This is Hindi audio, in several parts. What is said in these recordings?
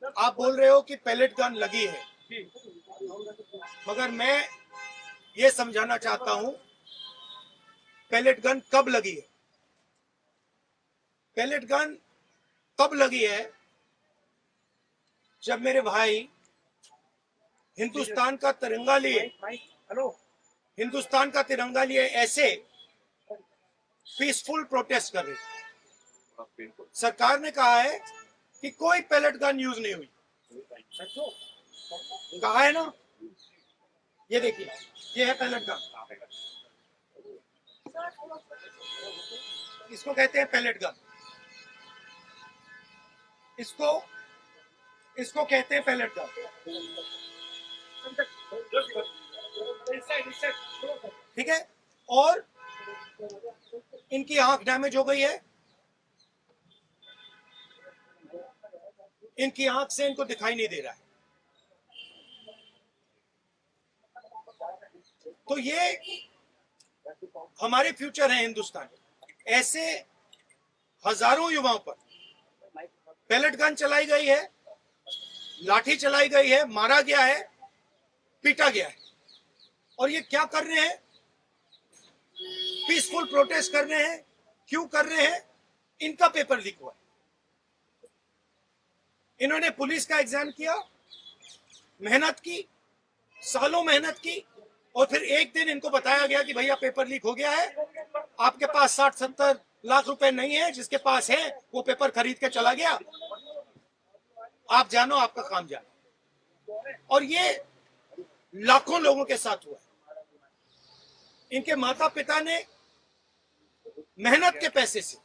आप बोल रहे हो कि पैलेट गन लगी है, मगर मैं ये समझाना चाहता हूं पैलेट गन कब लगी है। पैलेट गन कब लगी है जब मेरे भाई हिंदुस्तान का तिरंगा लिए ऐसे पीसफुल प्रोटेस्ट कर रहे थे। सरकार ने कहा है कि कोई पैलेट गन यूज नहीं हुई। कहा है ना, ये देखिए, ये है पैलेट गन, इसको कहते हैं पैलेट गन, इसको कहते हैं पैलेट गन। ठीक है, और इनकी आंख डैमेज हो गई है, इनकी आंख से इनको दिखाई नहीं दे रहा है। तो ये हमारे फ्यूचर है हिंदुस्तान। ऐसे हजारों युवाओं पर पैलेट गन चलाई गई है, लाठी चलाई गई है, मारा गया है, पीटा गया है, और ये क्या कर रहे हैं? पीसफुल प्रोटेस्ट कर रहे हैं। क्यों कर रहे हैं? इनका पेपर लीक हुआ है। इन्होंने पुलिस का एग्जाम किया, मेहनत की, सालों मेहनत की, और फिर एक दिन इनको बताया गया कि भैया पेपर लीक हो गया है, आपके पास 60-70 लाख रुपए नहीं है, जिसके पास है वो पेपर खरीद के चला गया, आप जानो, आपका काम जानो। और ये लाखों लोगों के साथ हुआ है। इनके माता पिता ने मेहनत के पैसे से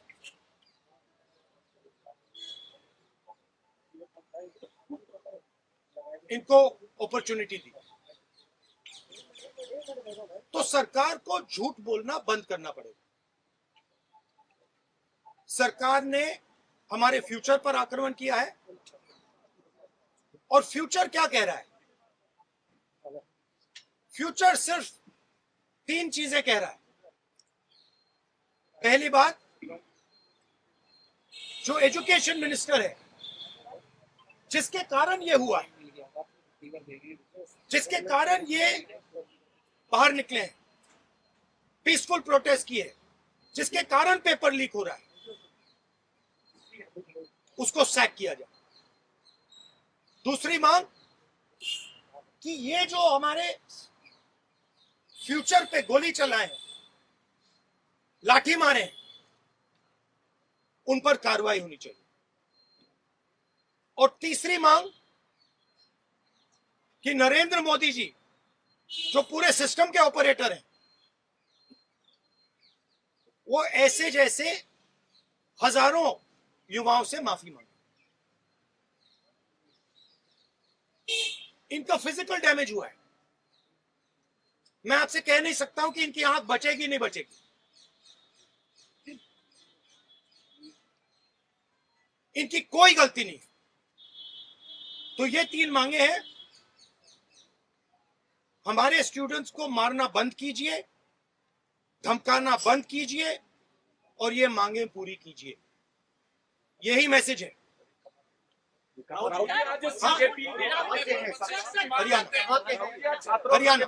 इनको अपॉर्चुनिटी दी। तो सरकार को झूठ बोलना बंद करना पड़ेगा। सरकार ने हमारे फ्यूचर पर आक्रमण किया है, और फ्यूचर क्या कह रहा है? फ्यूचर सिर्फ 3 चीजें कह रहा है। पहली बात, जो एजुकेशन मिनिस्टर है, जिसके कारण ये हुआ है, जिसके कारण ये बाहर निकले हैं, पीसफुल प्रोटेस्ट किए, जिसके कारण पेपर लीक हो रहा है, उसको सैक किया जाए। दूसरी मांग कि ये जो हमारे फ्यूचर पे गोली चलाए, लाठी मारे, उन पर कार्रवाई होनी चाहिए। और तीसरी मांग कि नरेंद्र मोदी जी, जो पूरे सिस्टम के ऑपरेटर हैं, वो ऐसे जैसे हजारों युवाओं से माफी मांगे। इनका फिजिकल डैमेज हुआ है। मैं आपसे कह नहीं सकता हूं कि इनकी आंख बचेगी नहीं बचेगी। इनकी कोई गलती नहीं। तो ये 3 मांगे हैं। हमारे स्टूडेंट्स को मारना बंद कीजिए, धमकाना बंद कीजिए, और ये मांगे पूरी कीजिए। यही मैसेज है। हरियाणा।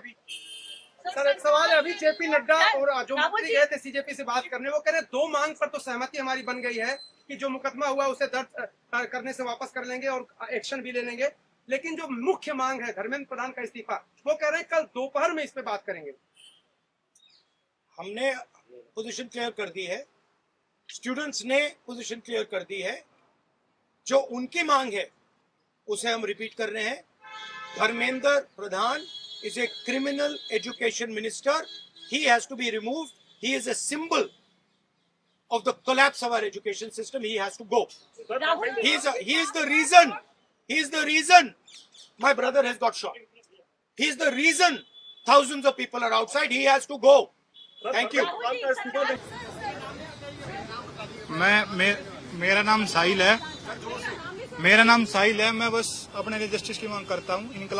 सर, एक सवाल है। अभी जेपी नड्डा और जो मंत्री गए थे सीजेपी से बात करने, वो कह रहे 2 मांग पर तो सहमति हमारी बन गई है कि जो मुकदमा हुआ उसे दर्ज करने से वापस कर लेंगे और एक्शन भी ले लेंगे, लेकिन जो मुख्य मांग है धर्मेंद्र प्रधान का इस्तीफा, वो कह रहे हैं कल दोपहर में इस पे बात करेंगे। हमने पोजीशन क्लियर कर दी है, स्टूडेंट्स ने पोजीशन क्लियर कर दी है। जो उनकी मांग है उसे हम रिपीट कर रहे हैं। Dharmendra Pradhan is a criminal education minister. He has to be removed. He is a symbol of the collapse of our education system. He has to go. He is the reason. He is the reason my brother has got shot. He is the reason thousands of people are outside. He has to go. Thank you. मेरा नाम साहिल है। मैं बस अपने लिए जस्टिस की मांग करता हूँ।